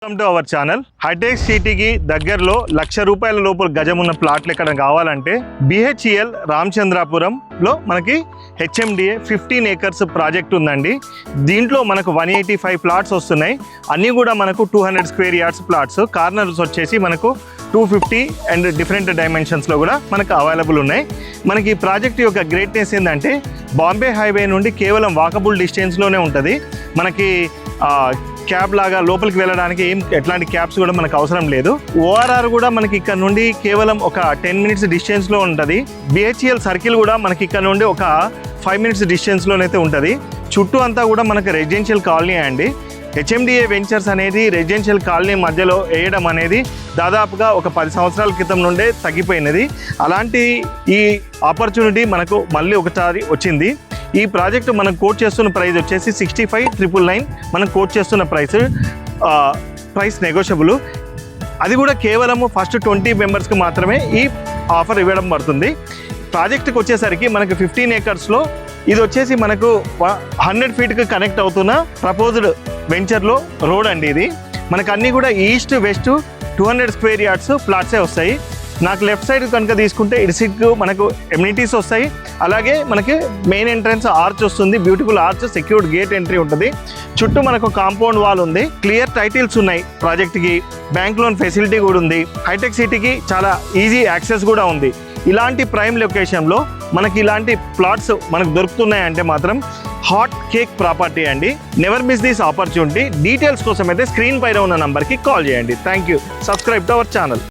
Welcome to our channel. Hi tech సిటీకి దగ్గరలో ₹1,00,000 లోపు గజం ఉన్న ప్లాట్లు ఎక్కడ కావాలంటే BHEL రామచంద్రాపురంలో మనకి HMDA 15 acres ప్రాజెక్ట్ ఉందండి. దీంట్లో మనకు 185 ప్లాట్స్ వస్తున్నాయి. అన్నీ కూడా మనకు 200 square yards ప్లాట్స్. కార్నర్స్ వచ్చేసి మనకు 250 అండ్ డిఫరెంట్ డైమెన్షన్స్లో కూడా మనకు అవైలబుల్ ఉన్నాయి. మనకి ఈ ప్రాజెక్ట్ యొక్క గ్రేట్నెస్ ఏంటంటే బాంబే హైవే నుండి కేవలం వాకబుల్ డిస్టెన్స్లోనే ఉంటుంది. మనకి క్యాబ్ లాగా లోపలికి వెళ్ళడానికి ఎట్లాంటి క్యాబ్స్ కూడా మనకు అవసరం లేదు. ORR కూడా మనకి ఇక్కడ నుండి కేవలం ఒక 10 minutes డిస్టెన్స్లో ఉంటుంది. BHEL సర్కిల్ కూడా మనకి ఇక్కడ నుండి ఒక 5 minutes డిస్టెన్స్లోనైతే ఉంటుంది. చుట్టూ అంతా కూడా మనకు రెసిడెన్షియల్ కాలనీ అండి. HMDA వెంచర్స్ అనేది రెసిడెన్షియల్ కాలనీ మధ్యలో వేయడం అనేది దాదాపుగా ఒక 10 సంవత్సరాల క్రితం నుండే తగ్గిపోయినది. అలాంటి ఈ ఆపర్చునిటీ మనకు మళ్ళీ ఒకసారి వచ్చింది. ఈ ప్రాజెక్టు మనం కోట్ చేస్తున్న ప్రైస్ వచ్చేసి 65,999 మనం కోట్ చేస్తున్న ప్రైస్ నెగోషియబుల్. అది కూడా కేవలము ఫస్ట్ 20 మెంబర్స్కి మాత్రమే ఈ ఆఫర్ ఇవ్వడం పడుతుంది. ప్రాజెక్టుకి వచ్చేసరికి మనకు 15 acresలో ఇది వచ్చేసి మనకు 100 feetకి కనెక్ట్ అవుతున్న ప్రపోజ్డ్ వెంచర్లో రోడ్ అండి. ఇది మనకు అన్నీ కూడా ఈస్ట్ వెస్ట్ 200 square yards ప్లాట్సే వస్తాయి. నాకు లెఫ్ట్ సైడ్ కనుక తీసుకుంటే ఇడిసిక్ మనకు ఎమ్యూనిటీస్ వస్తాయి. అలాగే మనకి మెయిన్ ఎంట్రన్స్ ఆర్చ్ వస్తుంది, beautiful arch, secured gate entry ఉంటుంది. చుట్టూ మనకు కాంపౌండ్ వాల్ ఉంది, క్లియర్ టైటిల్స్ ఉన్నాయి. ప్రాజెక్ట్కి బ్యాంక్ లోన్ ఫెసిలిటీ కూడా ఉంది. హైటెక్ సిటీకి చాలా ఈజీ యాక్సెస్ కూడా ఉంది. ఇలాంటి ప్రైమ్ లొకేషన్లో మనకి ఇలాంటి ప్లాట్స్ మనకు దొరుకుతున్నాయంటే మాత్రం హాట్ కేక్ ప్రాపర్టీ అండి. Never miss this opportunity. Details కోసం అయితే స్క్రీన్ పైన ఉన్న నంబర్కి కాల్ చేయండి. Thank you. Subscribe to our channel.